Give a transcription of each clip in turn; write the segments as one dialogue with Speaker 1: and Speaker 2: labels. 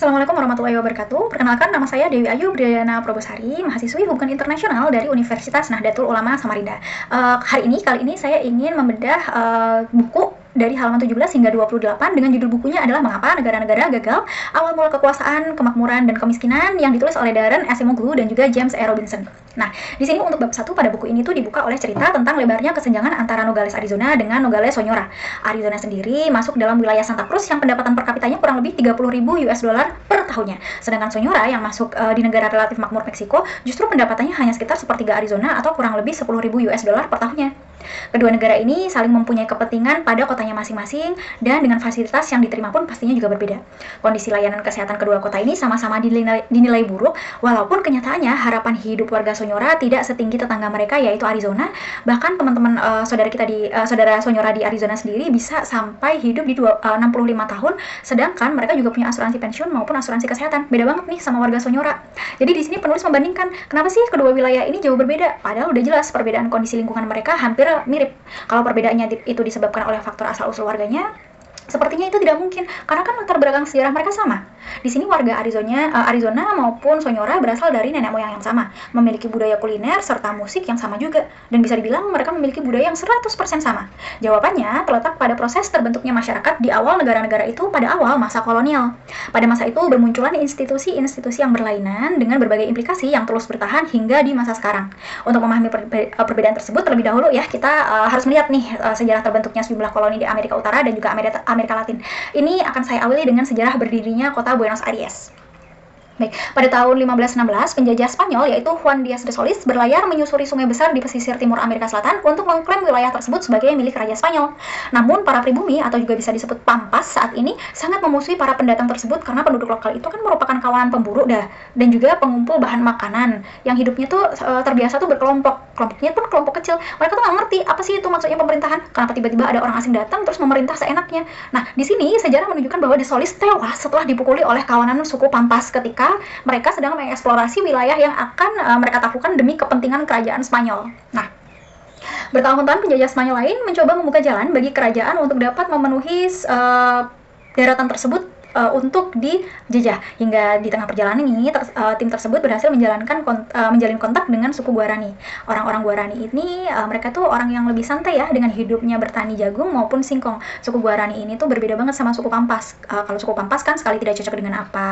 Speaker 1: Assalamualaikum warahmatullahi wabarakatuh. Perkenalkan, nama saya Dewi Ayu Briana Probosari, mahasiswi Hubungan Internasional dari Universitas Nahdlatul Ulama Samarinda. Kali ini saya ingin membedah buku dari halaman 17 hingga 28 dengan judul bukunya adalah Mengapa Negara-Negara Gagal, Awal Mula Kekuasaan, Kemakmuran, dan Kemiskinan, yang ditulis oleh Darren Acemoglu dan juga James E. Robinson. Nah, di sini untuk bab 1 pada buku ini tuh dibuka oleh cerita tentang lebarnya kesenjangan antara Nogales, Arizona dengan Nogales, Sonora. Arizona sendiri masuk dalam wilayah Santa Cruz yang pendapatan per kapitanya kurang lebih 30.000 US dollar per tahunnya. Sedangkan Sonora yang masuk di negara relatif makmur Meksiko justru pendapatannya hanya sekitar sepertiga Arizona atau kurang lebih 10.000 US dollar per tahunnya. Kedua negara ini saling mempunyai kepentingan pada kotanya masing-masing dan dengan fasilitas yang diterima pun pastinya juga berbeda. Kondisi layanan kesehatan kedua kota ini sama-sama dinilai buruk, walaupun kenyataannya harapan hidup warga Sonora tidak setinggi tetangga mereka yaitu Arizona. Bahkan teman-teman saudara Sonora di Arizona sendiri bisa sampai hidup di 65 tahun, sedangkan mereka juga punya asuransi pensiun maupun asuransi kesehatan. Beda banget nih sama warga Sonora. Jadi di sini penulis membandingkan kenapa sih kedua wilayah ini jauh berbeda, padahal udah jelas perbedaan kondisi lingkungan mereka hampir mirip. Kalau perbedaannya itu disebabkan oleh faktor asal-usul warganya, sepertinya itu tidak mungkin, karena kan latar belakang sejarah mereka sama. Di sini warga Arizona maupun Sonora berasal dari nenek moyang yang sama, memiliki budaya kuliner serta musik yang sama juga, dan bisa dibilang mereka memiliki budaya yang 100% sama. Jawabannya terletak pada proses terbentuknya masyarakat di awal negara-negara itu pada awal masa kolonial. Pada masa itu bermunculan institusi-institusi yang berlainan dengan berbagai implikasi yang terus bertahan hingga di masa sekarang. Untuk memahami perbedaan tersebut terlebih dahulu ya, kita harus melihat nih sejarah terbentuknya sejumlah koloni di Amerika Utara dan juga Amerika Latin. Ini akan saya awali dengan sejarah berdirinya kota Buenos Aires. Baik, pada tahun 1516, penjajah Spanyol yaitu Juan Díaz de Solís berlayar menyusuri sungai besar di pesisir timur Amerika Selatan untuk mengklaim wilayah tersebut sebagai milik Raja Spanyol. Namun, para pribumi atau juga bisa disebut pampas saat ini sangat memusuhi para pendatang tersebut karena penduduk lokal itu kan merupakan kawanan pemburu dan juga pengumpul bahan makanan yang hidupnya tuh terbiasa tuh berkelompok. Kelompoknya pun kelompok kecil. Mereka tuh nggak ngerti apa sih itu maksudnya pemerintahan. Kenapa tiba-tiba ada orang asing datang terus memerintah seenaknya. Nah, di sini sejarah menunjukkan bahwa de Solís tewas setelah dipukuli oleh kawanan suku Pampas ketika mereka sedang mengeksplorasi wilayah yang akan mereka taklukkan demi kepentingan kerajaan Spanyol. Nah, bertahun-tahun penjajah Spanyol lain mencoba membuka jalan bagi kerajaan untuk dapat memenuhi daratan tersebut untuk dijajah. Hingga di tengah perjalanan ini tim tersebut berhasil menjalin kontak dengan suku Guarani. Orang-orang Guarani ini mereka tuh orang yang lebih santai ya dengan hidupnya bertani jagung maupun singkong. Suku Guarani ini tuh berbeda banget sama suku Pampas. Kalau suku Pampas kan sekali tidak cocok dengan apa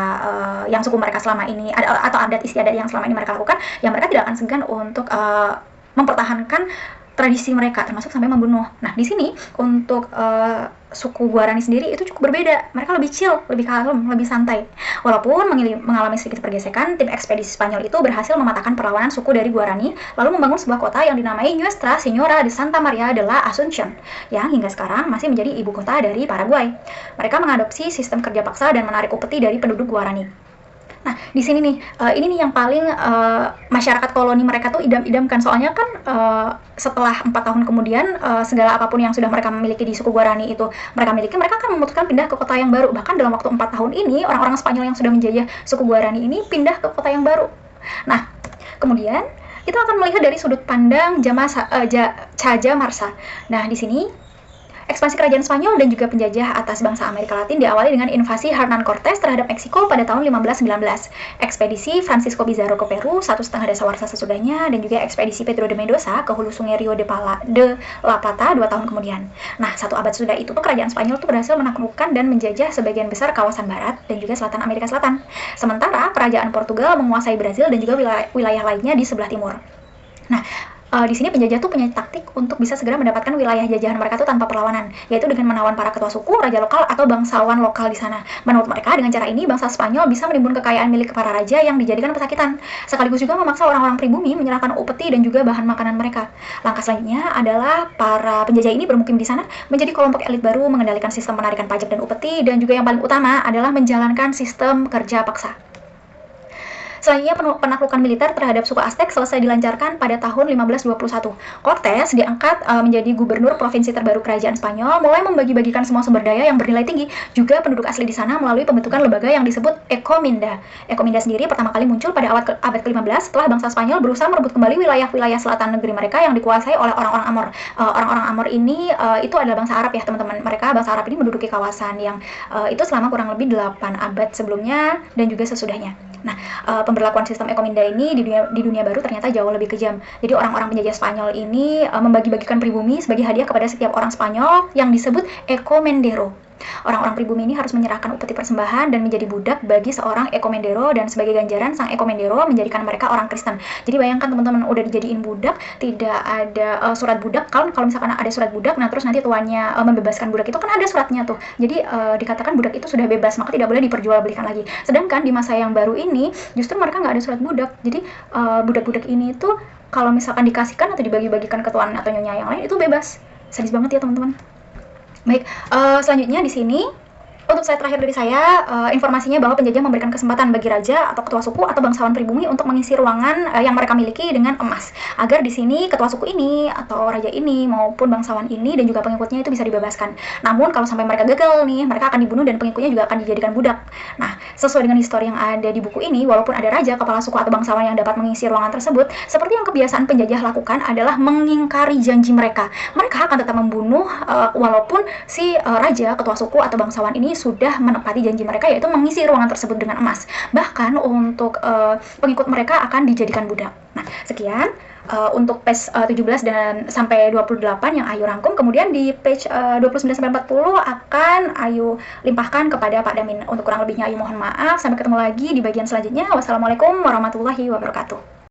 Speaker 1: yang suku mereka selama ini atau adat istiadat yang selama ini mereka lakukan, ya mereka tidak akan segan untuk mempertahankan tradisi mereka, termasuk sampai membunuh. Nah, di sini untuk suku Guarani sendiri itu cukup berbeda. Mereka lebih chill, lebih kalem, lebih santai. Walaupun mengalami sedikit pergesekan, tim ekspedisi Spanyol itu berhasil mematahkan perlawanan suku dari Guarani, lalu membangun sebuah kota yang dinamai Nuestra Señora de Santa María de la Asunción, yang hingga sekarang masih menjadi ibu kota dari Paraguay. Mereka mengadopsi sistem kerja paksa dan menarik upeti dari penduduk Guarani. Nah, di sini nih, ini nih yang paling masyarakat koloni mereka tuh idam-idamkan. Soalnya kan setelah 4 tahun kemudian, segala apapun yang sudah mereka miliki di suku Guarani itu mereka akan memutuskan pindah ke kota yang baru. Bahkan dalam waktu 4 tahun ini, orang-orang Spanyol yang sudah menjajah suku Guarani ini pindah ke kota yang baru. Nah, kemudian kita akan melihat dari sudut pandang Caja Marsa. Nah, di sini ekspansi kerajaan Spanyol dan juga penjajah atas bangsa Amerika Latin diawali dengan invasi Hernán Cortés terhadap Meksiko pada tahun 1519, ekspedisi Francisco Pizarro ke Peru 1,5 dasawarsa sesudahnya, dan juga ekspedisi Pedro de Mendoza ke hulu sungai Rio de la Plata 2 tahun kemudian. Nah, 1 abad sudah itu tuh kerajaan Spanyol tuh berhasil menaklukkan dan menjajah sebagian besar kawasan barat dan juga selatan Amerika Selatan. Sementara kerajaan Portugal menguasai Brazil dan juga wilayah lainnya di sebelah timur. Nah, di sini penjajah tuh punya taktik untuk bisa segera mendapatkan wilayah jajahan mereka tuh tanpa perlawanan, yaitu dengan menawan para ketua suku, raja lokal, atau bangsawan lokal di sana. Menurut mereka, dengan cara ini bangsa Spanyol bisa menimbun kekayaan milik para raja yang dijadikan pesakitan, sekaligus juga memaksa orang-orang pribumi menyerahkan upeti dan juga bahan makanan mereka. Langkah selanjutnya adalah para penjajah ini bermukim di sana, menjadi kelompok elit baru, mengendalikan sistem penarikan pajak dan upeti, dan juga yang paling utama adalah menjalankan sistem kerja paksa. Selanjutnya penaklukan militer terhadap suku Aztec selesai dilancarkan pada tahun 1521. Cortes diangkat menjadi gubernur provinsi terbaru kerajaan Spanyol, mulai membagi-bagikan semua sumber daya yang bernilai tinggi, juga penduduk asli di sana melalui pembentukan lembaga yang disebut Encomienda. Encomienda sendiri pertama kali muncul pada abad ke-15 setelah bangsa Spanyol berusaha merebut kembali wilayah-wilayah selatan negeri mereka yang dikuasai oleh orang-orang Amor. Orang-orang Amor ini itu adalah bangsa Arab ya teman-teman. Mereka bangsa Arab ini menduduki kawasan yang itu selama kurang lebih 8 abad sebelumnya dan juga sesudahnya. Nah, pemberlakuan sistem Encomienda ini di dunia baru ternyata jauh lebih kejam. Jadi orang-orang penjajah Spanyol ini membagi-bagikan pribumi sebagai hadiah kepada setiap orang Spanyol yang disebut encomendero. Orang-orang pribumi ini harus menyerahkan upeti persembahan dan menjadi budak bagi seorang encomendero, dan sebagai ganjaran sang encomendero menjadikan mereka orang Kristen. Jadi bayangkan teman-teman, udah dijadiin budak, tidak ada surat budak. Kalau misalkan ada surat budak, nah terus nanti tuannya membebaskan budak itu kan ada suratnya tuh. Jadi dikatakan budak itu sudah bebas, maka tidak boleh diperjualbelikan lagi. Sedangkan di masa yang baru ini justru mereka nggak ada surat budak. Jadi budak-budak ini tuh kalau misalkan dikasihkan atau dibagi-bagikan ke tuan atau nyonya yang lain itu bebas. Sadis banget ya teman-teman. Baik, selanjutnya di sini untuk slide terakhir dari saya, informasinya bahwa penjajah memberikan kesempatan bagi raja atau ketua suku atau bangsawan pribumi untuk mengisi ruangan yang mereka miliki dengan emas, agar di sini ketua suku ini atau raja ini maupun bangsawan ini dan juga pengikutnya itu bisa dibebaskan. Namun kalau sampai mereka gagal nih, mereka akan dibunuh dan pengikutnya juga akan dijadikan budak. Nah, sesuai dengan histori yang ada di buku ini, walaupun ada raja, kepala suku atau bangsawan yang dapat mengisi ruangan tersebut, seperti yang kebiasaan penjajah lakukan adalah mengingkari janji mereka. Mereka akan tetap membunuh walaupun si raja, ketua suku atau bangsawan ini sudah menepati janji mereka, yaitu mengisi ruangan tersebut dengan emas. Bahkan untuk pengikut mereka akan dijadikan budak. Nah, sekian untuk page 17 dan sampai 28 yang Ayu rangkum. Kemudian di page 29 sampai 40 akan Ayu limpahkan kepada Pak Damin. Untuk kurang lebihnya Ayu mohon maaf. Sampai ketemu lagi di bagian selanjutnya. Wassalamualaikum warahmatullahi wabarakatuh.